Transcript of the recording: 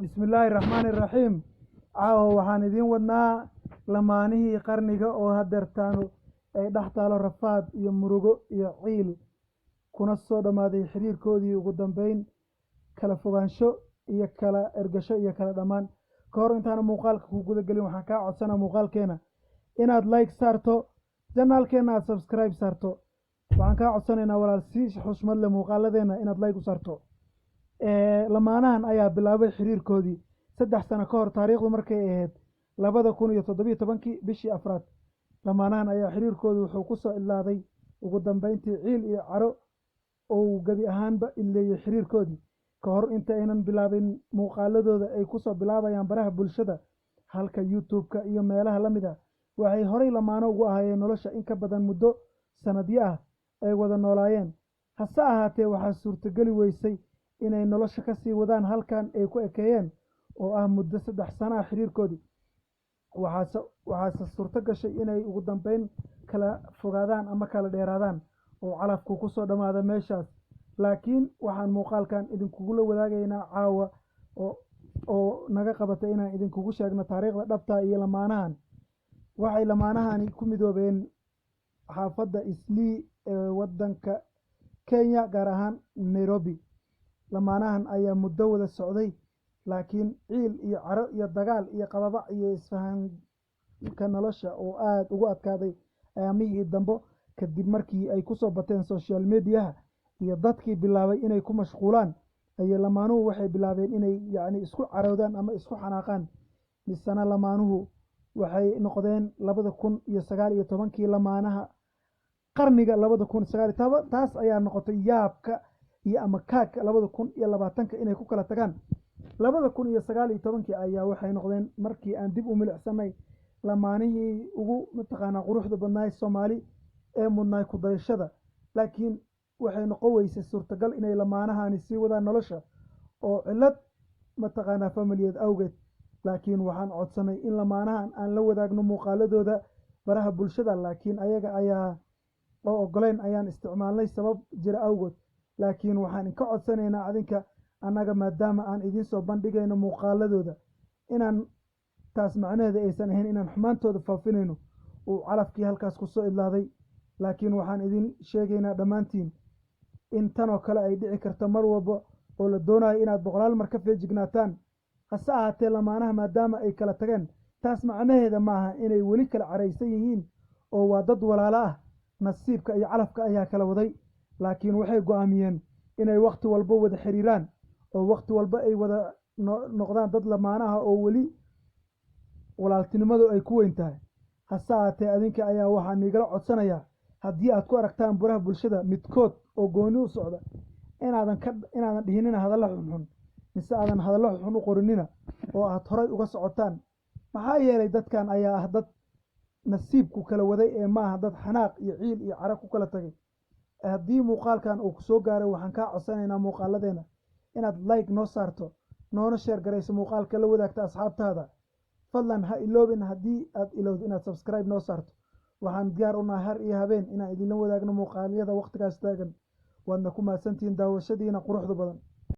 بسم الله الرحمن الرحيم caawa waxaan idin wadnaa lamaanihii qarniga oo hadeertaanu ay dhaxtaalo rafaad iyo murugo iyo ciil kuna soo dhamaaday xiriirkoodii ugu dambeyn kala fogaansho iyo kala ergasho iyo kala dhamaan ka hor intaan muuqaalka ku guda gelin waxaan kaa codsanaa muuqaalkeena inaad like saarto janaalkeena aad subscribe saarto waxaan kaa codsanaynaa walaal si xushmad leh muuqaaladeena inaad like u saarto lamaanahan ayaa bilaabay xiriirkoodii 3 sano ka hor taariikhdu markay ahayd 2017 bishii afraad lamaanahan ayaa xiriirkoodu wuxuu ku soo ilaaday ugu dambeyntii ciil iyo caro oo gabi ahaanba ileeyay xiriirkoodii ka hor inta aynan bilaabin muuqaaladooda ay ku soo bilaabayaan baraha bulshada halka YouTube-ka iyo meelaha la mid ah waxay horay lamaano ugu ahaayeen nolosha in ka badan muddo sanadyo ah ay wada noolaayeen hase ahaatee waxaa suurtagali weysay inay nolosha ka sii wadaan halkan ay ku ekeeyeen oo ah muddo 3 sano ah xiriirkoodii waxaase suurto gashay inay ugu dambeyn kala fogaadaan ama kala dheeraadaan oo calafku ku soo dhamaada meeshaas laakiin waxaan muuqaalkan idinkugu la wadaagaynaa caawa oo naga qabatay inaan idinkugu sheegno taariikhda dhabta iyo lamaanahan waxay lamaanahani ku midoobeen xaafadda Islii ee wadanka Kenya gaar ahaan Nairobi lamaanahan ayaa muddo wada socday laakiin ciil iyo caro iyo dagaal iyo qababac iyo isfahanka nolosha oo aad ugu adkaaday ayaamihii dambe kadib markii ay ku soo bateen social media iyo dadkii bilaabay inay ku mashquulaan ay lamaanuhu waxay bilaabeen inay isku caroodaan ama isku xanaaqaan misana lamaanuhu waxay noqdeen 2019 lamaanaha qarniga 2019 taas ayaa noqotay yaabka iyo ama kaaka 2020 inay ku kala tagaan 2019 ayaa waxay noqdeen markii aan dib u milicsanay lamaanihii ugu mataqaana quruxda badnaay Soomaali ee mudnaay ku dayashada laakiin waxay noqon weysay suurtagal inay lamaanahani sii wadaan nolosha oo cilad mataqaana familiyad awgeed laakiin waxaan codsanay in lamaanahan aan la wadaagno muuqaaladooda baraha bulshada laakiin ayaga ayaa oo ogoleen ayaan isticmaalnay sabab jira awgeed laakiin waxaan ka codsanaynaa adinka anaga maadaama aan idin soo bandhigayno muuqaaladooda inaan taas macnaheedu aysan ahayn inaan xumaantooda faafinayno oo calafkii halkaas ku soo ilaaday laakiin waxaan idin sheegaynaa dhamaantiin in tan oo kale ay dhici karto mar walba oo la doonayo inaad boqolaal mar ka feejignaataan hase ahaatee lamaanaha maadaama ay kala tageen taas macnaheeda maaha inay weli kala caraysan yihiin oo waa dad walaalo ah nasiibka iyo calafka ayaa kala waday laakiin waxay go'aamiyeen inay waqti walba wada xiriiraan oo waqti walba ay wada noqdaan dad lamaanaha oo weli walaaltinimadu ay ku weyn tahay hase ahaatee adinka ayaa waxaa nigala codsanayaa haddii aad ku aragtaan baraha bulshada midkood oo gooni u socda inaadan dhihinina hadalla xunxun mise aadan hadallo xunxun u qorinina oo aad horay uga socotaan maxaa yeelay dadkan ayaa ah dad nasiibku kala waday ee maaha dad xanaaq iyo ciil iyo caro ku kala tagay haddii muuqaalkan uu ku soo gaaray waxaan kaa codsanaynaa muuqaaladeena inaad like noo saarto noona share garayso muuqaalka la wadaagta asxaabtaada fadlan ha iloobin haddii aad ilowdo inaad subscribe noo saarto waxaan diyaar u nahay har iyo habeen inaan idinla wadaagno muuqaalyada waqtigaas taagan waadna ku mahadsantihiin daawashadiina quruxda badan